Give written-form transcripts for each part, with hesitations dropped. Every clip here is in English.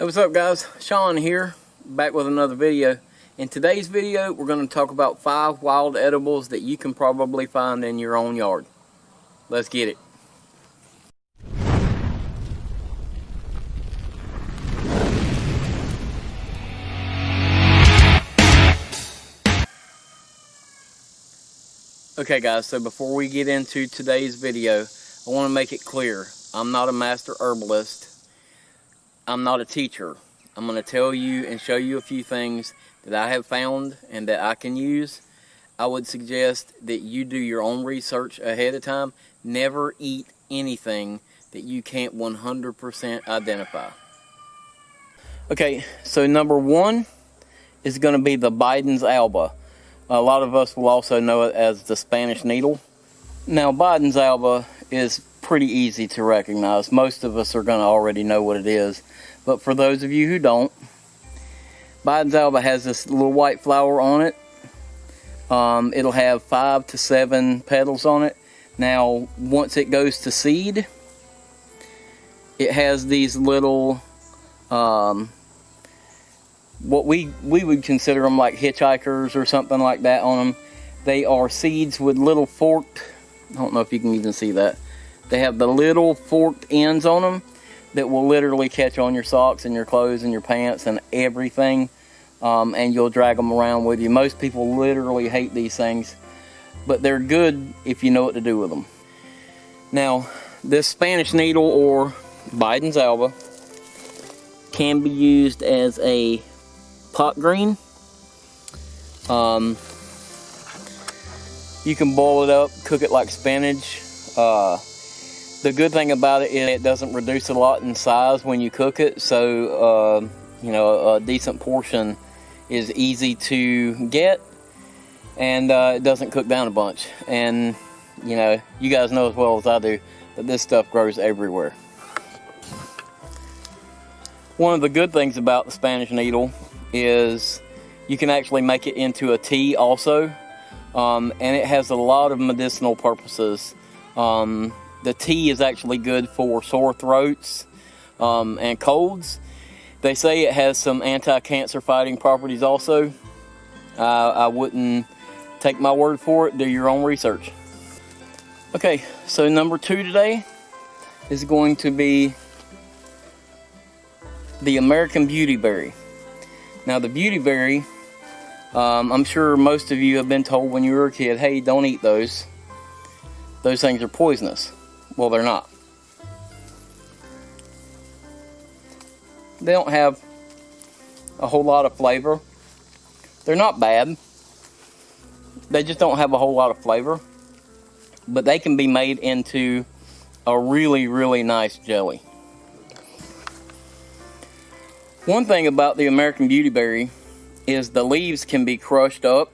Hey, what's up guys? Sean here, back with another video. In today's video, we're going to talk about 5 wild edibles that you can probably find in your own yard. Let's get it. Okay guys, so before we get into today's video, I want to make it clear, I'm not a master herbalist. I'm not a teacher. I'm going to tell you and show you a few things that I have found and that I can use. I would suggest that you do your own research ahead of time. Never eat anything that you can't 100% identify. Okay, so number 1 is going to be the Biden's Alba. A lot of us will also know it as the Spanish needle. Now, Biden's Alba is pretty easy to recognize. Most of us are going to already know what it is. But for those of you who don't, Biden's Alba has this little white flower on it. It'll have 5 to 7 petals on it. Now, once it goes to seed, it has these little, what we would consider them like hitchhikers or something like that on them. They are seeds with little forked, I don't know if you can even see that. They have the little forked ends on them that will literally catch on your socks and your clothes and your pants and everything, and you'll drag them around with you. Most people literally hate these things, but they're good if you know what to do with them. Now, this Spanish needle or Biden's Alba can be used as a pot green. You can boil it up, cook it like spinach. The good thing about it is it doesn't reduce a lot in size when you cook it, so you know, a decent portion is easy to get, and it doesn't cook down a bunch. And you know, you guys know as well as I do that this stuff grows everywhere. One of the good things about the Spanish needle is you can actually make it into a tea also, and it has a lot of medicinal purposes. The tea is actually good for sore throats and colds. They say it has some anti-cancer fighting properties also. I wouldn't take my word for it. Do your own research. Okay, so number 2 today is going to be the American Beauty Berry. Now the Beauty Berry, I'm sure most of you have been told when you were a kid, hey, don't eat those. Those things are poisonous. Well, they're not. They don't have a whole lot of flavor. They're not bad. They just don't have a whole lot of flavor. But they can be made into a really, really nice jelly. One thing about the American Beauty Berry is the leaves can be crushed up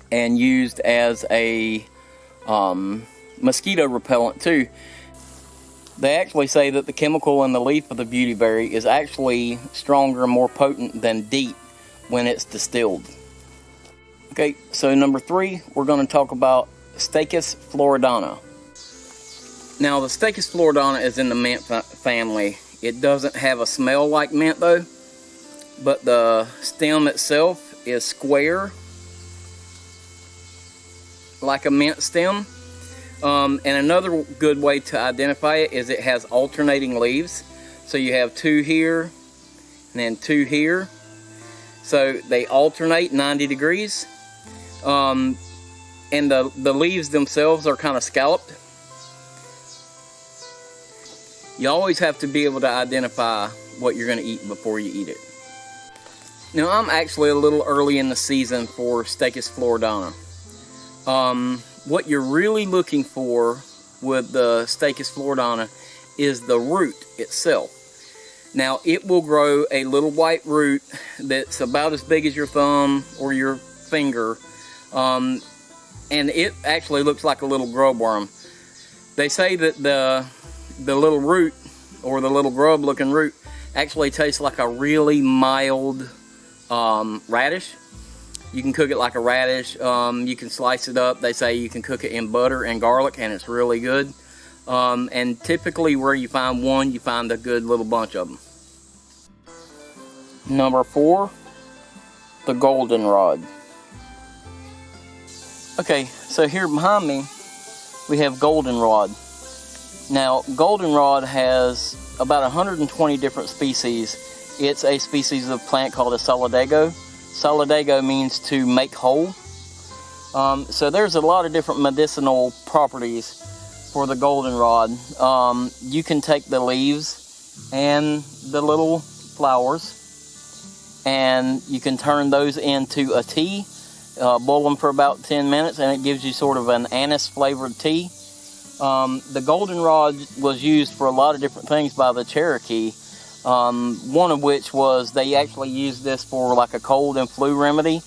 and used as a mosquito repellent too. They actually say that the chemical in the leaf of the beauty berry is actually stronger and more potent than DEET when it's distilled. Okay, so number 3, we're going to talk about Stachys floridana. Now the Stachys floridana is in the mint family. It doesn't have a smell like mint though, but the stem itself is square like a mint stem. And another good way to identify it is it has alternating leaves. So you have 2 here and then 2 here. So they alternate 90 degrees. And the leaves themselves are kind of scalloped. You always have to be able to identify what you're going to eat before you eat it. Now I'm actually a little early in the season for Stachys floridana. What you're really looking for with the Stachys floridana is the root itself. Now it will grow a little white root that's about as big as your thumb or your finger, and it actually looks like a little grub worm. They say that the little root or the little grub looking root actually tastes like a really mild radish. You can cook it like a radish. You can slice it up. They say you can cook it in butter and garlic, and it's really good. And typically where you find one, you find a good little bunch of them. Number 4, the goldenrod. Okay, so here behind me we have goldenrod. Now, goldenrod has about 120 different species. It's a species of plant called a solidago. Solidago means to make whole. So there's a lot of different medicinal properties for the goldenrod. You can take the leaves and the little flowers, and you can turn those into a tea. Boil them for about 10 minutes, and it gives you sort of an anise flavored tea. The goldenrod was used for a lot of different things by the Cherokee. One of which was they actually used this for like a cold and flu remedy.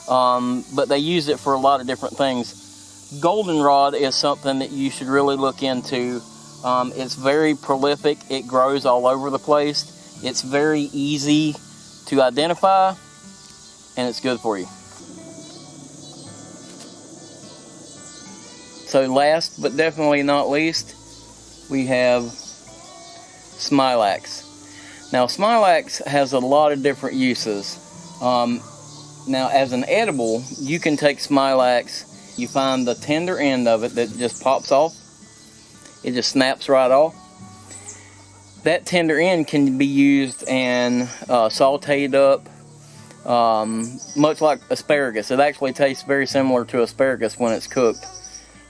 But they used it for a lot of different things. Goldenrod is something that you should really look into. It's very prolific. It grows all over the place. It's very easy to identify, and it's good for you. So last but definitely not least, we have smilax. Now, smilax has a lot of different uses. Now, as an edible, you can take smilax, you find the tender end of it that just pops off. It just snaps right off. That tender end can be used and sauteed up, much like asparagus. It actually tastes very similar to asparagus when it's cooked.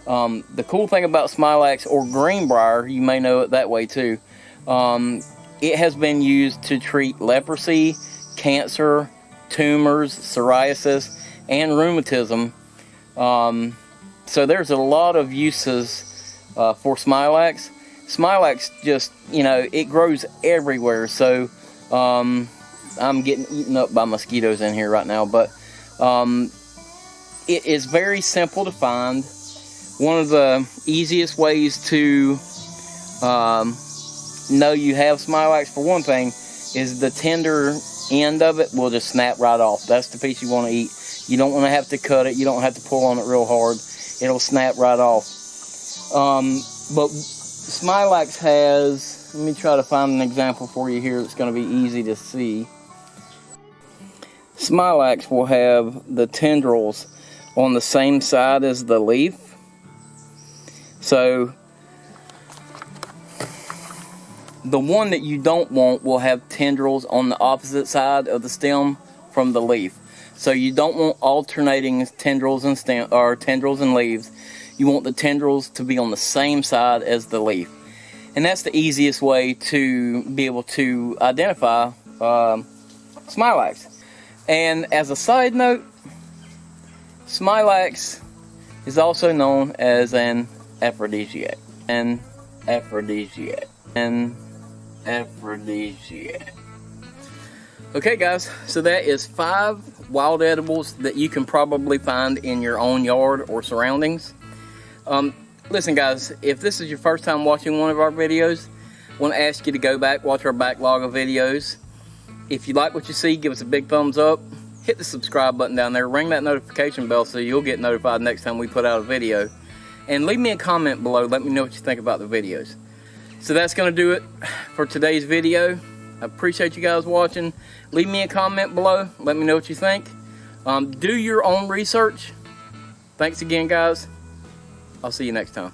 The cool thing about smilax, or greenbrier, you may know it that way too, it has been used to treat leprosy, cancer, tumors, psoriasis, and rheumatism. So there's a lot of uses for smilax. Smilax just, it grows everywhere. So I'm getting eaten up by mosquitoes in here right now. But it is very simple to find. One of the easiest ways to know you have smilax, for one thing, is the tender end of it will just snap right off. That's the piece you want to eat. You don't want to have to cut it. You don't have to pull on it real hard. It'll snap right off. But smilax has, let me try to find an example for you here that's going to be easy to see. Smilax will have the tendrils on the same side as the leaf. So the one that you don't want will have tendrils on the opposite side of the stem from the leaf. So you don't want alternating tendrils and tendrils and leaves. You want the tendrils to be on the same side as the leaf. And that's the easiest way to be able to identify smilax. And as a side note, smilax is also known as an aphrodisiac. Okay guys, so that is 5 wild edibles that you can probably find in your own yard or surroundings. Listen guys, if this is your first time watching one of our videos, I want to ask you to go back, watch our backlog of videos. If you like what you see, give us a big thumbs up. Hit the subscribe button down there, ring that notification bell so you'll get notified next time we put out a video. And leave me a comment below, let me know what you think about the videos. So that's going to do it for today's video. I appreciate you guys watching. Leave me a comment below, let me know what you think. Do your own research. Thanks again guys. I'll see you next time.